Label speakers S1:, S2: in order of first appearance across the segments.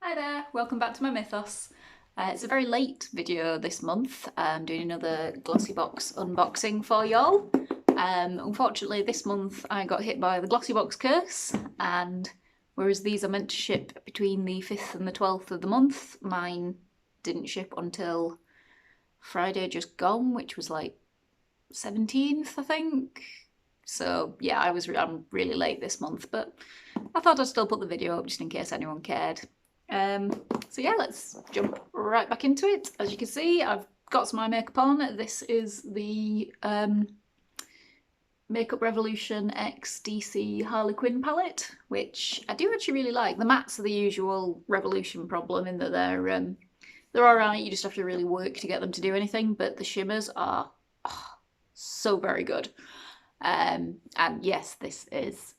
S1: Hi there, welcome back to my mythos. It's a very late video this month. I'm doing another Glossybox unboxing for y'all. Unfortunately this month I got hit by the Glossybox curse, and whereas these are meant to ship between the 5th and the 12th of the month, mine didn't ship until Friday just gone, which was like 17th I think. So yeah, I'm really late this month, but I thought I'd still put the video up just in case anyone cared. So yeah, let's jump right back into it. As you can see, I've got some eye makeup on. This is the Makeup Revolution X DC Harley Quinn palette, which I do actually really like. The mattes are the usual Revolution problem in that they're alright, you just have to really work to get them to do anything, but the shimmers are so very good. And yes, this is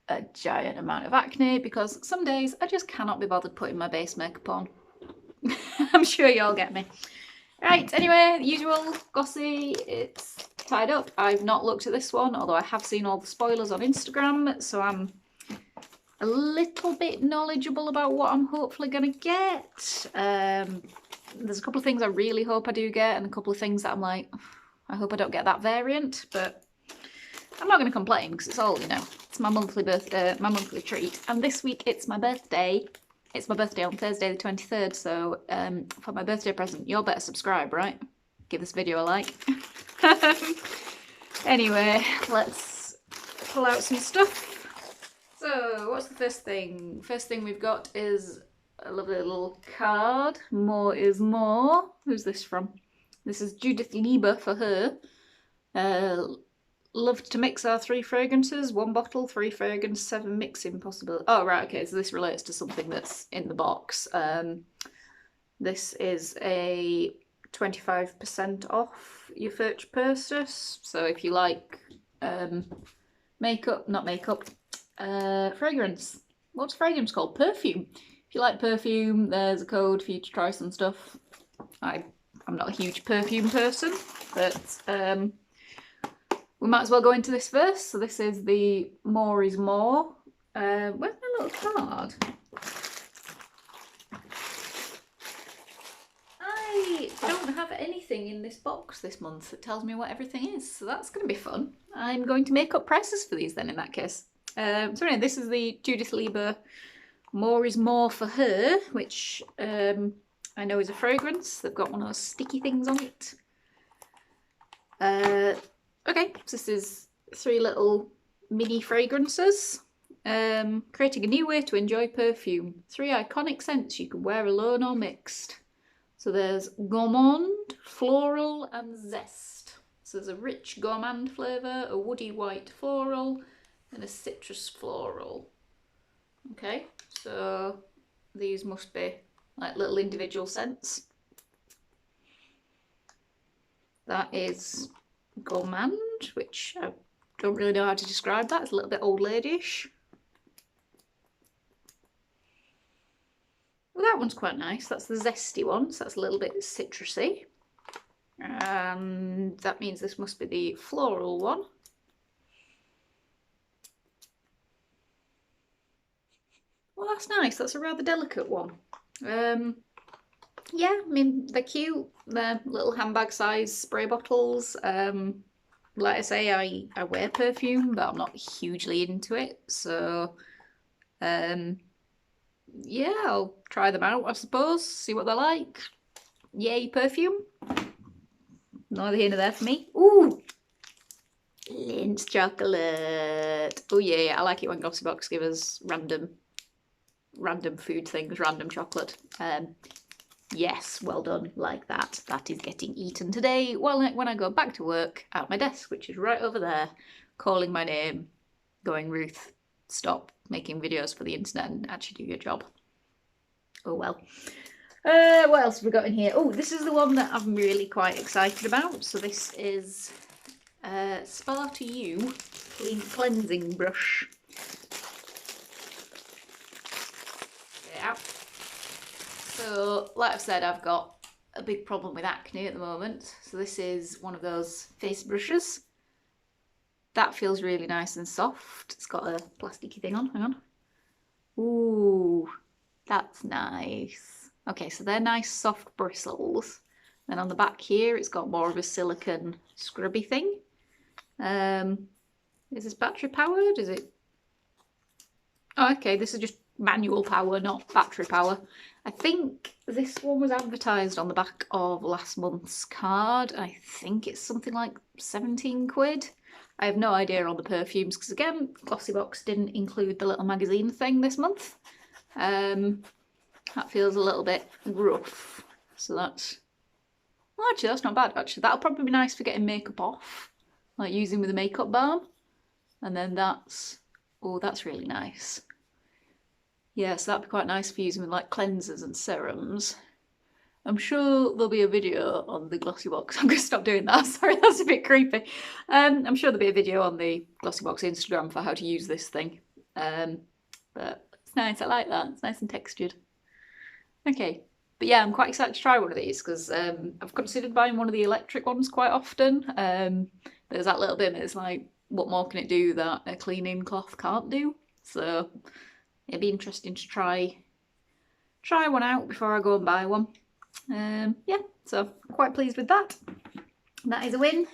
S1: a giant amount of acne because some days I just cannot be bothered putting my base makeup on. I'm sure you all get me. Right, anyway, the usual Gossy, it's tied up. I've not looked at this one, although I have seen all the spoilers on Instagram, so I'm a little bit knowledgeable about what I'm hopefully going to get. There's a couple of things I really hope I do get, and a couple of things that I'm like, I hope I don't get that variant, but I'm not going to complain because it's all, you know, it's my monthly treat. And this week it's my birthday. It's my birthday on Thursday the 23rd, so for my birthday present, you'll better subscribe, right? Give this video a like. Anyway, let's pull out some stuff. So, what's the first thing? First thing we've got is a lovely little card. More is more. Who's this from? This is Judith Lieber for her. Loved to mix our 3 fragrances, 1 bottle, 3 fragrance, 7 mixing possible. Oh, right, okay, so this relates to something that's in the box. This is a 25% off your first purchase. So if you like fragrance. What's fragrance called? Perfume. If you like perfume, there's a code for you to try some stuff. I'm not a huge perfume person, but we might as well go into this first. So this is the More is More. Where's my little card? I don't have anything in this box this month that tells me what everything is, so that's going to be fun. I'm going to make up prices for these then in that case. So anyway, this is the Judith Lieber More is More for her, which I know is a fragrance. They've got one of those sticky things on it. Okay, so this is 3 little mini fragrances. Creating a new way to enjoy perfume. 3 iconic scents you can wear alone or mixed. So there's gourmand, floral, and zest. So there's a rich gourmand flavour, a woody white floral, and a citrus floral. Okay, so these must be like little individual scents. That is gourmand, which I don't really know how to describe that. It's a little bit old ladyish. Well, that one's quite nice. That's the zesty one, so that's a little bit citrusy. And that means this must be the floral one. Well, that's nice. That's a rather delicate one. Yeah, I mean, they're cute. They're little handbag size spray bottles. Like I say, I wear perfume, but I'm not hugely into it. So, yeah, I'll try them out, I suppose. See what they're like. Yay, perfume. Neither here nor there for me. Ooh! Lindt chocolate. Oh yeah, I like it when Glossybox give us random food things, random chocolate. Yes, well done, like that. That is getting eaten today when I go back to work at my desk, which is right over there, calling my name, going, Ruth, stop making videos for the internet and actually do your job. Oh well. What else have we got in here? Oh, this is the one that I'm really quite excited about. So this is Spa to You Cleansing Brush. Yeah. So, like I've said, I've got a big problem with acne at the moment. So this is one of those face brushes. That feels really nice and soft. It's got a plasticky thing on, hang on. Ooh, That's nice. Okay, so they're nice soft bristles. Then on the back here, it's got more of a silicone scrubby thing. Is this battery powered? Is it? Oh, okay, this is just manual power, not battery power. I think this one was advertised on the back of last month's card. I think it's something like 17 quid. I have no idea on the perfumes because, again, Glossybox didn't include the little magazine thing this month. That feels a little bit rough. So that's... Well, actually, that's not bad, actually. That'll probably be nice for getting makeup off, like using with a makeup balm. And then that's... Oh, that's really nice. Yeah, so that'd be quite nice for using with like cleansers and serums. I'm sure there'll be a video on the Glossybox. I'm going to stop doing that. Sorry, that's a bit creepy. I'm sure there'll be a video on the Glossybox Instagram for how to use this thing. But it's nice. I like that. It's nice and textured. Okay. But yeah, I'm quite excited to try one of these because I've considered buying one of the electric ones quite often. There's that little bit that's like, what more can it do that a cleaning cloth can't do? So it'd be interesting to try one out before I go and buy one. Yeah, so I'm quite pleased with that. That is a win.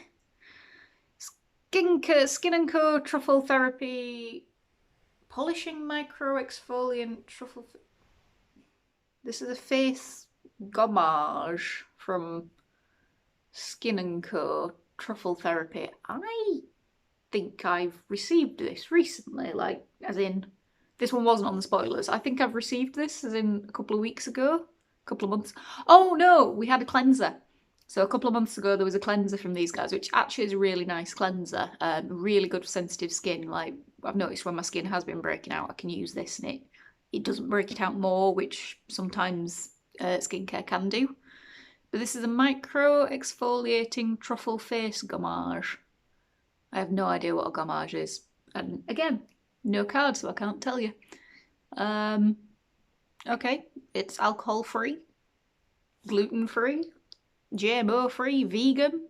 S1: Skin & Co Truffle Therapy Polishing Micro Exfoliant Truffle. This is a face gommage from Skin & Co Truffle Therapy. I think I've received this recently, like as in this one wasn't on the spoilers. I think I've received this as in a couple of weeks ago. Couple of months. Oh no, we had a cleanser. So a couple of months ago there was a cleanser from these guys, which actually is a really nice cleanser. Really good for sensitive skin. Like I've noticed when my skin has been breaking out, I can use this and it doesn't break it out more, which sometimes skincare can do. But this is a micro exfoliating truffle face gommage. I have no idea what a gommage is. And again, no card, so I can't tell you. Okay, it's alcohol-free, gluten-free, GMO-free, vegan.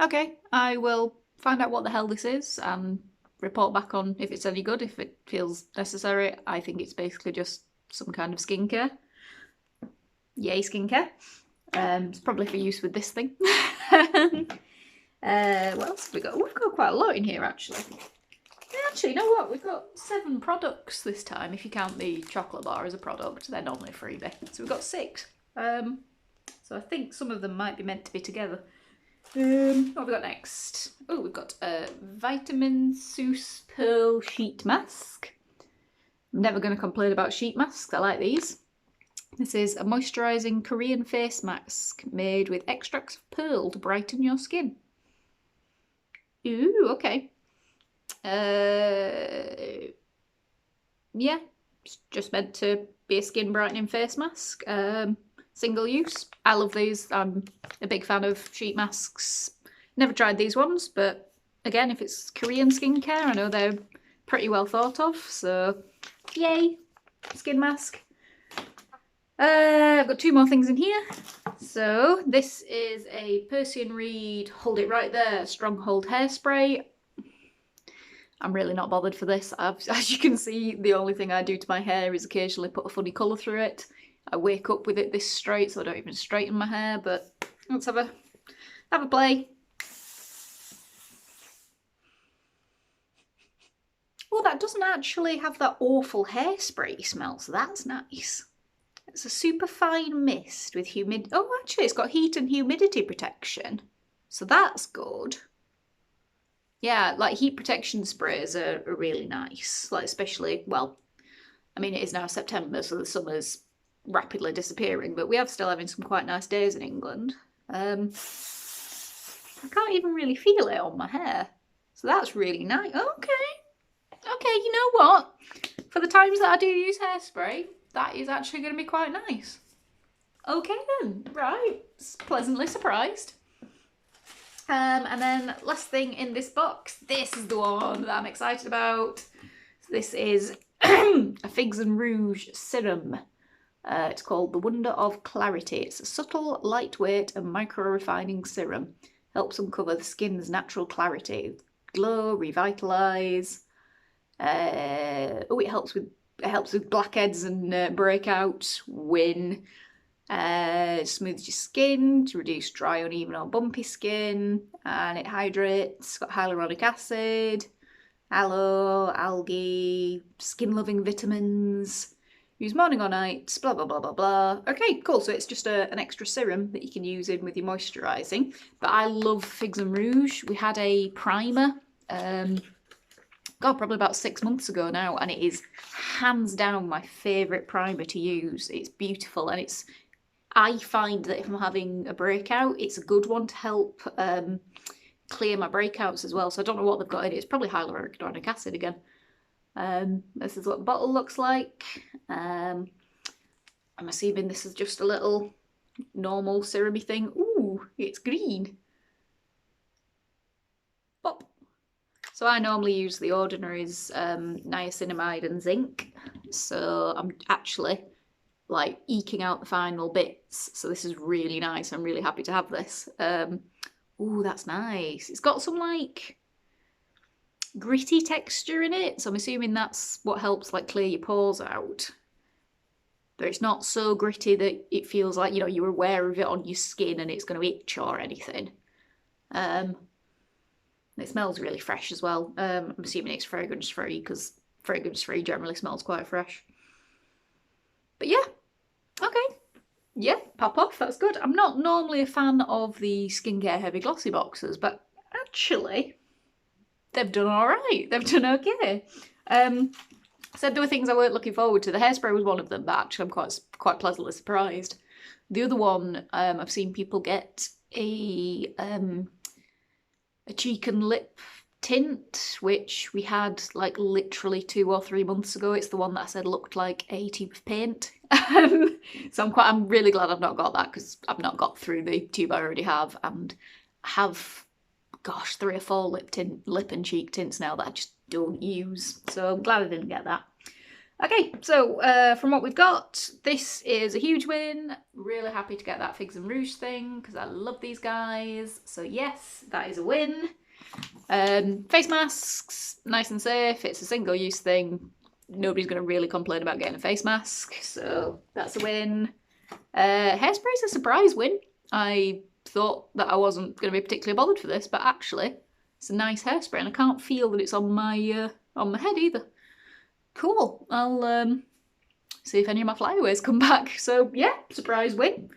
S1: Okay, I will find out what the hell this is and report back on if it's any good, if it feels necessary. I think it's basically just some kind of skincare. Yay, skincare. It's probably for use with this thing. What else have we got? We've got quite a lot in here, actually. Actually, you know what? We've got 7 products this time. If you count the chocolate bar as a product, they're normally a freebie. So we've got 6. So I think some of them might be meant to be together. What have we got next? Oh, we've got a Vitamin Seuss Pearl Sheet Mask. I'm never going to complain about sheet masks. I like these. This is a moisturising Korean face mask made with extracts of pearl to brighten your skin. Ooh, okay. Yeah, it's just meant to be a skin brightening face mask. Single use. I love these. I'm a big fan of sheet masks. Never tried these ones, but again, if it's Korean skincare, I know they're pretty well thought of, so yay, skin mask. I've got 2 more things in here. So this is a Persian Reed, hold it right there, Stronghold hairspray. I'm really not bothered for this. As you can see, the only thing I do to my hair is occasionally put a funny colour through it. I wake up with it this straight, so I don't even straighten my hair, but let's have a play. Well, that doesn't actually have that awful hairspray smell, so that's nice. It's a super fine mist with oh, actually, it's got heat and humidity protection, so that's good. Yeah, like heat protection sprays are really nice, like especially, well, I mean, it is now September, so the summer's rapidly disappearing, but we are still having some quite nice days in England. I can't even really feel it on my hair, so that's really nice. Okay, you know what? For the times that I do use hairspray, that is actually going to be quite nice. Okay then, right, pleasantly surprised. And then last thing in this box, this is the one that I'm excited about. So this is a Figs and Rouge serum. It's called the Wonder of Clarity. It's a subtle, lightweight and micro-refining serum. Helps uncover the skin's natural clarity. Glow, revitalise. Oh, it helps with it helps with blackheads and breakouts. Win. Smooths your skin to reduce dry, uneven or bumpy skin, and it hydrates. It's got hyaluronic acid, aloe, algae, skin-loving vitamins. Use morning or night, blah blah blah blah blah. Okay, cool. So it's just an extra serum that you can use in with your moisturising. But I love Figs and Rouge. We had a primer, God, probably about 6 months ago now, and it is hands down my favourite primer to use. It's beautiful, and I find that if I'm having a breakout, it's a good one to help clear my breakouts as well. So I don't know what they've got in it. It's probably hyaluronic acid again. This is what the bottle looks like. I'm assuming this is just a little normal serumy thing. Ooh, it's green. Pop. So I normally use the Ordinary's niacinamide and zinc. So I'm actually like eking out the final bits. So this is really nice. I'm really happy to have this. Ooh, that's nice. It's got some like gritty texture in it, so I'm assuming that's what helps like clear your pores out. But it's not so gritty that it feels like, you know, you're aware of it on your skin and it's going to itch or anything. It smells really fresh as well. I'm assuming it's fragrance free because fragrance free generally smells quite fresh. But yeah, okay. Yeah, pop off, that's good. I'm not normally a fan of the skincare heavy glossy boxes, but actually they've done all right. They've done okay. Said there were things I weren't looking forward to. The hairspray was one of them, but actually I'm quite pleasantly surprised. The other one, I've seen people get a cheek and lip tint, which we had like literally 2 or 3 months ago. It's the one that I said looked like a tube of paint. So I'm really glad I've not got that, because I've not got through the tube I already have, and have, gosh, 3 or 4 lip and cheek tints now that I just don't use. So I'm glad I didn't get that. Okay, so from what we've got, this is a huge win. Really happy to get that Figs and Rouge thing because I love these guys. So yes, that is a win. Face masks, nice and safe. It's a single-use thing. Nobody's going to really complain about getting a face mask, so that's a win. Hairspray's a surprise win. I thought that I wasn't going to be particularly bothered for this, but actually it's a nice hairspray and I can't feel that it's on my head either. Cool. I'll see if any of my flyaways come back. So yeah, surprise win.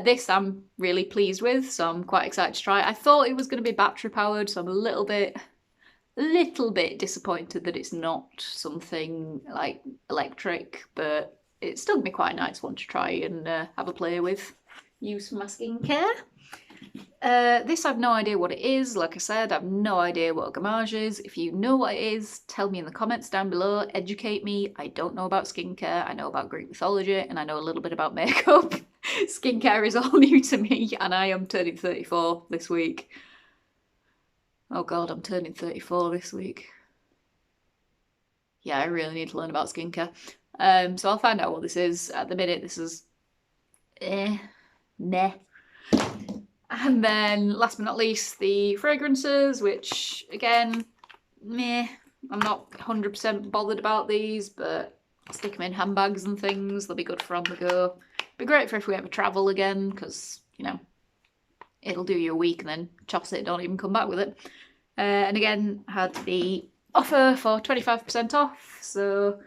S1: This I'm really pleased with, so I'm quite excited to try it. I thought it was going to be battery powered, so I'm a little bit disappointed that it's not something like electric, but it's still going to be quite a nice one to try and have a play with. Use for my skincare. This I've no idea what it is. Like I said, I've no idea what a gommage is. If you know what it is, tell me in the comments down below. Educate me. I don't know about skincare. I know about Greek mythology and I know a little bit about makeup. Skincare is all new to me, and I am turning 34 this week. Oh god, I'm turning 34 this week. Yeah, I really need to learn about skincare. So I'll find out what this is. At the minute, this is meh. And then, last but not least, the fragrances, which, again, meh. I'm not 100% bothered about these, but I'll stick them in handbags and things. They'll be good for on the go. Be great for if we ever travel again, because, you know, it'll do you a week and then toss it, don't even come back with it. And again, had the offer for 25% off, so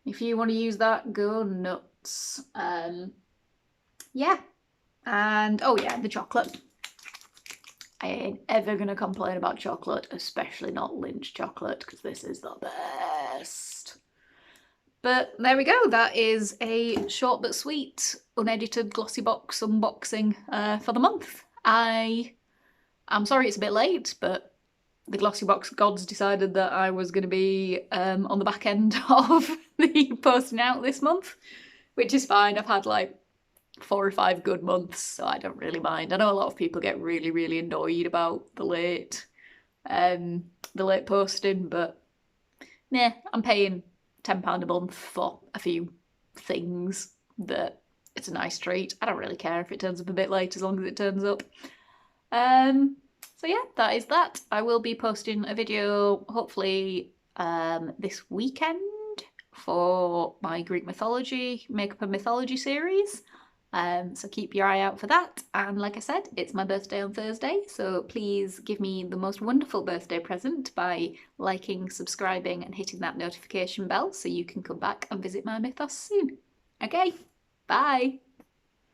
S1: if you want to use that, go nuts. Yeah. And, oh yeah, the chocolate. I ain't ever going to complain about chocolate, especially not Lynch chocolate, because this is the best. But there we go, that is a short but sweet, unedited Glossybox unboxing for the month. I'm sorry it's a bit late, but the Glossybox gods decided that I was going to be on the back end of the posting out this month, which is fine. I've had like 4 or 5 good months, so I don't really mind. I know a lot of people get really, really annoyed about the late posting, but nah, I'm paying £10 a month for a few things that it's a nice treat. I don't really care if it turns up a bit late as long as it turns up. So yeah, that is that. I will be posting a video hopefully this weekend. for my Greek mythology, makeup and mythology series. So keep your eye out for that. And like I said, it's my birthday on Thursday, so please give me the most wonderful birthday present by liking, subscribing, and hitting that notification bell so you can come back and visit my mythos soon. Okay, bye!